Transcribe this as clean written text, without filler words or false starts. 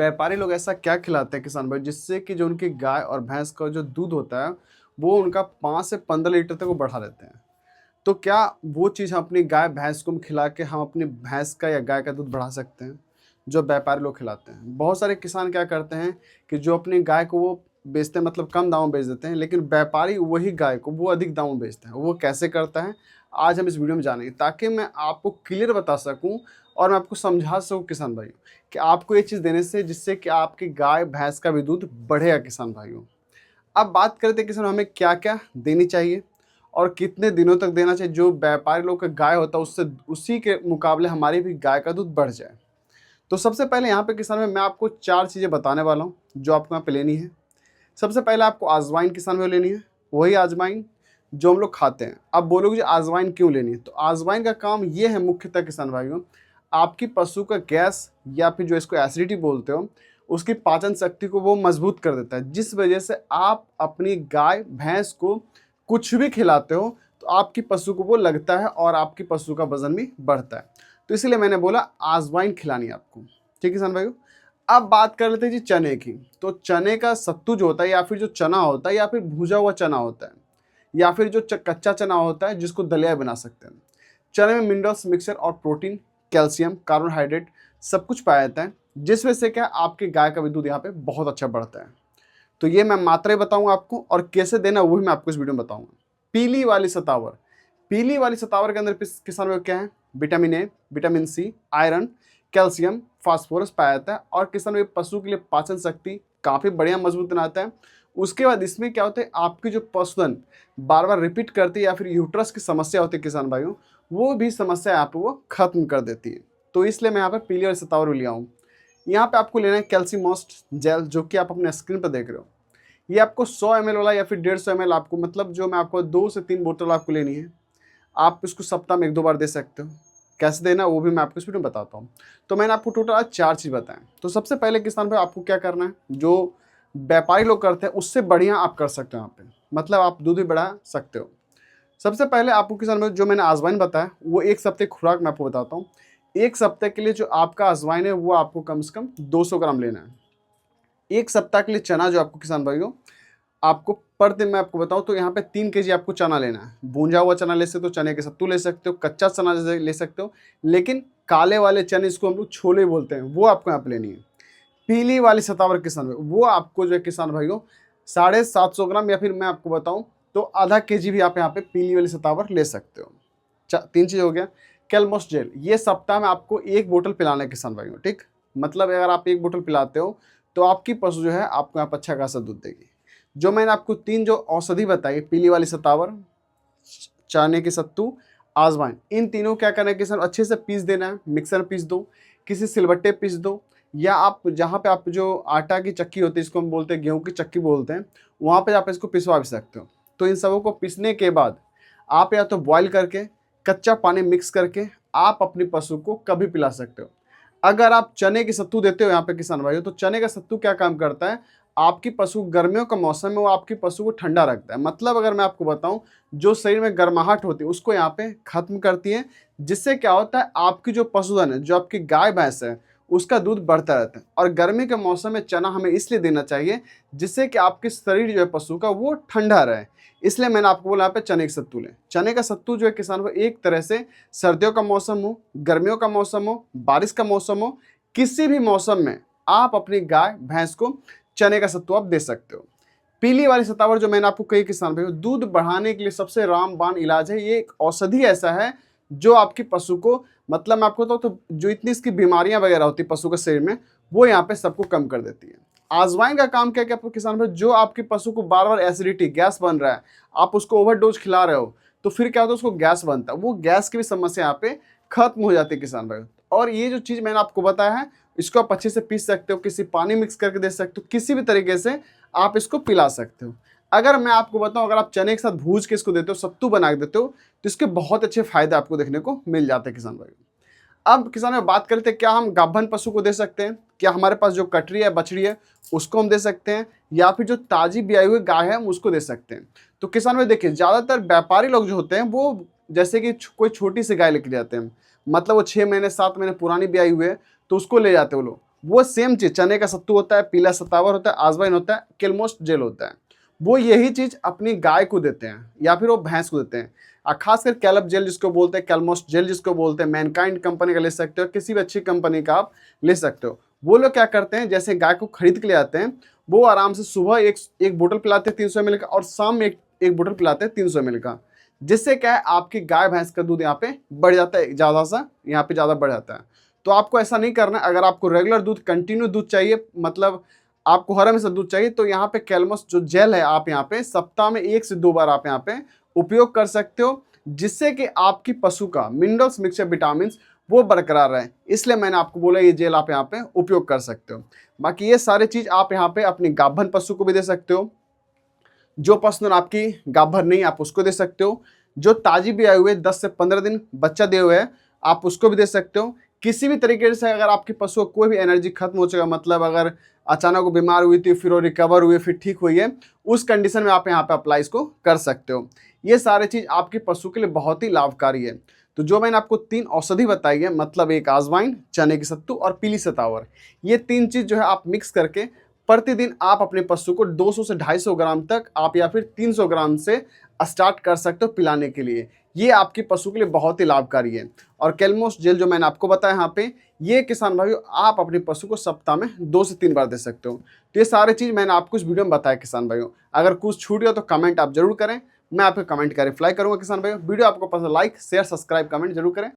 व्यापारी लोग ऐसा क्या खिलाते हैं किसान भाई जिससे कि जो उनकी गाय और भैंस का जो दूध होता है वो उनका 5 से 15 लीटर तक वो बढ़ा देते हैं। तो क्या वो चीज़ हम अपनी गाय भैंस को खिला के हम अपनी भैंस का या गाय का दूध बढ़ा सकते हैं जो व्यापारी लोग खिलाते हैं? बहुत सारे किसान क्या करते हैं कि जो अपनी गाय को वो बेचते हैं, मतलब कम दाम में बेच देते हैं, लेकिन व्यापारी वही गाय को वो अधिक दाम में बेचते हैं। वो कैसे करता है आज हम इस वीडियो में जानेंगे, ताकि मैं आपको क्लियर बता सकूं और मैं आपको समझा सकूं किसान भाइयों कि आपको ये चीज़ देने से जिससे कि आपकी गाय भैंस का भी दूध बढ़ेगा किसान भाइयों। अब बात करते हैं किसान हमें क्या क्या देनी चाहिए और कितने दिनों तक देना चाहिए जो व्यापारी लोग का गाय होता है उससे उसी के मुकाबले हमारी भी गाय का दूध बढ़ जाए। तो सबसे पहले यहाँ पे किसान में मैं आपको 4 चीज़ें बताने वाला हूँ जो आपको यहाँ पे लेनी है। सबसे पहले आपको अजवाइन किसान में लेनी है, वही अजवाइन जो हम लोग खाते हैं। अब बोलोगे जी अजवाइन क्यों लेनी है, तो अजवाइन का काम ये है मुख्यतः किसान भाइयों, आपकी पशु का गैस या फिर जो इसको एसिडिटी बोलते हो उसकी पाचन शक्ति को वो मजबूत कर देता है, जिस वजह से आप अपनी गाय भैंस को कुछ भी खिलाते हो तो आपकी पशु को वो लगता है और आपकी पशु का वजन भी बढ़ता है। तो इसलिए मैंने बोला अजवाइन खिलानी है आपको। ठीक है किसान भाइयों, अब बात कर लेते हैं जी चने की। तो चने का सत्तू जो होता है या फिर जो चना होता है या फिर भुजा हुआ चना होता है या फिर जो कच्चा चना होता है जिसको दलिया बना सकते हैं। चने में मिनरल्स मिक्सचर और प्रोटीन, कैल्शियम, कार्बोहाइड्रेट सब कुछ पाया जाता है, जिस वजह से क्या आपकी गाय का भी दूध यहाँ पे बहुत अच्छा बढ़ता है। तो ये मैं मात्रा बताऊंगा आपको और कैसे देना वो भी मैं आपको इस वीडियो में बताऊंगा। पीली वाली सतावर, पीली वाली सतावर के अंदर किसान भाई क्या है, vitamin A, vitamin C, iron, calcium, phosphorus पाया जाता है और किसान भाई पशु के लिए पाचन शक्ति काफ़ी बढ़िया मजबूत बनाता है। उसके बाद इसमें क्या होता है, आपकी जो पशुधन बार बार रिपीट करती है या फिर यूट्रस की समस्या होती है किसान भाइयों, वो भी समस्या यहाँ पे वो खत्म कर देती है। तो इसलिए मैं यहाँ पे पीली वाली सतावर लिया हूँ। यहाँ पे आपको लेना है कैल्सीमोस्ट जेल, जो कि आप अपने स्क्रीन पर देख रहे हो। ये आपको 100 ml वाला या फिर 150 ml आपको, मतलब जो मैं आपको 2 से 3 बोतल आपको लेनी है। आप इसको सप्ताह में 1-2 बार दे सकते हो। कैसे देना वो भी मैं आपको इस वीडियो में बताता हूँ। तो मैंने आपको टोटल आज 4 चीज़ बताएं। तो सबसे पहले किसान भाई आपको क्या करना है, जो व्यापारी लोग करते हैं उससे बढ़िया आप कर सकते हो यहाँ पे, मतलब आप दूध भी बढ़ा सकते हो। सबसे पहले आपको किसान भाई जो मैंने अजवाइन बताया वो 1 सप्ताह खुराक मैं आपको बताता हूँ। 1 सप्ताह के लिए जो आपका अजवाइन है वो आपको कम से कम 200 ग्राम लेना है। 1 सप्ताह के लिए चना जो आपको किसान भाइयों आपको पर दिन मैं आपको बताऊं तो यहाँ पे 3 केजी आपको चना लेना है। भूंजा हुआ चना ले सकते हो, चने के सत्तू ले सकते हो, कच्चा चना ले सकते हो, लेकिन काले वाले चने इसको हम लोग छोले बोलते हैं वो आपको यहाँ पे लेनी है। पीली वाली सतावर किसान भाई वो आपको जो है किसान भाइयों 750 ग्राम या फिर मैं आपको बताऊं तो आधा केजी भी आप यहाँ पे पीली वाली सतावर ले सकते हो। 3 चीज़ हो गया। कैलमोस जेल ये सप्ताह में आपको 1 बोतल पिलाना है किसान भाइयों। ठीक, मतलब अगर आप 1 बोतल पिलाते हो तो आपकी पशु जो है आपको यहाँ पर अच्छा खासा दूध देगी। जो मैंने आपको 3 जो औषधि बताई, पीली वाली सतावर, चने के सत्तू, आजवाइन, इन तीनों क्या करना है कि सर अच्छे से पीस देना है। मिक्सर पीस दो, किसी सिलबट्टे पीस दो, या आप जहाँ पे आप जो आटा की चक्की होती है इसको हम बोलते हैं गेहूं की चक्की बोलते हैं, वहाँ पे आप इसको पिसवा भी सकते हो। तो इन सबों को पीसने के बाद आप या तो बॉईल करके कच्चा पानी मिक्स करके आप अपनी पशु को कभी पिला सकते हो। अगर आप चने की सत्तू देते हो यहाँ पे किसान भाइयों, तो चने का सत्तू क्या काम करता है, आपकी पशु गर्मियों का मौसम में वो आपकी पशु को ठंडा रखता है। मतलब अगर मैं आपको बताऊं जो शरीर में गर्माहट होती है उसको यहाँ पे खत्म करती है, जिससे क्या होता है आपकी जो पशुधन है, जो आपकी गाय भैंस है, उसका दूध बढ़ता रहता है। और गर्मी के मौसम में चना हमें इसलिए देना चाहिए जिससे कि आपके शरीर जो है पशु का वो ठंडा रहे। इसलिए मैंने आपको बोला यहाँ पे चने का सत्तू लें। चने का सत्तू जो है किसान को एक तरह से सर्दियों का मौसम हो, गर्मियों का मौसम हो, बारिश का मौसम हो, किसी भी मौसम में आप अपनी गाय भैंस को चने का सत्तू आप दे सकते हो। पीली वाली सतावर जो मैंने आपको कही किसान भाई, दूध बढ़ाने के लिए सबसे रामबाण इलाज है। ये एक औषधि ऐसा है जो आपकी पशु को, मतलब मैं आपको तो जो इतनी इसकी बीमारियां वगैरह होती है पशु के शरीर में, वो यहाँ पे सबको कम कर देती है। अजवाइन का काम क्या क्या आपको किसान भाई, जो आपकी पशु को बार बार एसिडिटी गैस बन रहा है, आप उसको ओवरडोज खिला रहे हो तो फिर क्या होता है उसको गैस बनता है, वो गैस की भी समस्या यहाँ पे खत्म हो जाती है किसान भाई। और ये जो चीज़ मैंने आपको बताया है इसको आप अच्छे से पीस सकते हो, किसी पानी मिक्स करके दे सकते हो, किसी भी तरीके से आप इसको पिला सकते हो। अगर मैं आपको बताऊं अगर आप चने के साथ भूज के इसको देते हो, सत्तू बना के देते हो, तो इसके बहुत अच्छे फायदे आपको देखने को मिल जाते हैं किसान भाई। अब किसान भाई बात करते हैं क्या हम गाभन पशु को दे सकते हैं, क्या हमारे पास जो कटरी है बछड़ी है उसको हम दे सकते हैं, या फिर जो ताजी ब्याई हुई गाय है हम उसको दे सकते हैं। तो किसान भाई देखिए ज़्यादातर व्यापारी लोग जो होते हैं वो जैसे कि कोई छोटी सी गाय लेके जाते हैं, मतलब वो 6 महीने 7 महीने पुरानी ब्याई हुई है तो उसको ले जाते हैं वो लोग, वो सेम चीज़ चने का सत्तू होता है, पीला सतावर होता है, अजवाइन होता है, केलमोस्ट जेल होता है, वो यही चीज़ अपनी गाय को देते हैं या फिर वो भैंस को देते हैं। खासकर कैलब जेल जिसको बोलते हैं, केलमोस्ट जेल जिसको बोलते हैं, मैनकाइंड कंपनी का ले सकते हो, किसी भी अच्छी कंपनी का आप ले सकते हो। वो लोग क्या करते हैं, जैसे गाय को खरीद के ले आते हैं, वो आराम से सुबह एक बोतल पिलाते हैं 300 ml का, और शाम में एक बोतल पिलाते हैं 300 ml का। जिससे क्या है, आपकी गाय भैंस का दूध यहाँ पे बढ़ जाता है, ज़्यादा सा यहाँ पे ज़्यादा बढ़ जाता है। तो आपको ऐसा नहीं करना है। अगर आपको रेगुलर दूध, कंटिन्यू दूध चाहिए, मतलब आपको हर हमेशा दूध चाहिए, तो यहाँ पे कैलमस जो जेल है, आप यहाँ पे सप्ताह में 1 से 2 बार आप यहाँ पे उपयोग कर सकते हो, जिससे कि आपकी पशु का मिनरल्स मिक्सचर विटामिन वो बरकरार रहे। इसलिए मैंने आपको बोला ये जेल आप यहाँ पे उपयोग कर सकते हो। बाकी ये सारी चीज़ आप यहाँ पे अपनी गाभन पशु को भी दे सकते हो, जो पशु आपकी गाभर नहीं आप उसको दे सकते हो, जो ताजी भी आए हुए 10 से 15 दिन बच्चा दिए हुए हैं आप उसको भी दे सकते हो। किसी भी तरीके से अगर आपकी पशु को कोई भी एनर्जी खत्म हो चुका, मतलब अगर अचानक वो बीमार हुई थी, फिर वो रिकवर हुई, फिर ठीक हुई है, उस कंडीशन में आप यहाँ पे अप्लाई इसको कर सकते हो। ये सारे चीज़ आपके पशु के लिए बहुत ही लाभकारी है। तो जो मैंने आपको 3 औषधि बताई है, मतलब एक अजवाइन, चने की सत्तू और पीली सतावर, ये 3 चीज़ जो है आप मिक्स करके प्रतिदिन आप अपने पशु को 200 से 250 ग्राम तक आप या फिर 300 ग्राम से स्टार्ट कर सकते हो पिलाने के लिए। ये आपके पशु के लिए बहुत ही लाभकारी है। और केलमोस जेल जो मैंने आपको बताया यहाँ पे, ये किसान भाइयों आप अपने पशु को सप्ताह में 2 से 3 बार दे सकते हो। तो ये सारी चीज़ मैंने आपको इस वीडियो में बताया किसान भाइयों। अगर कुछ छूट गया तो कमेंट आप जरूर करें, मैं आपके कमेंट का रिप्लाई करूँगा किसान भाइयों। वीडियो आपको पसंद, लाइक शेयर सब्सक्राइब कमेंट जरूर करें।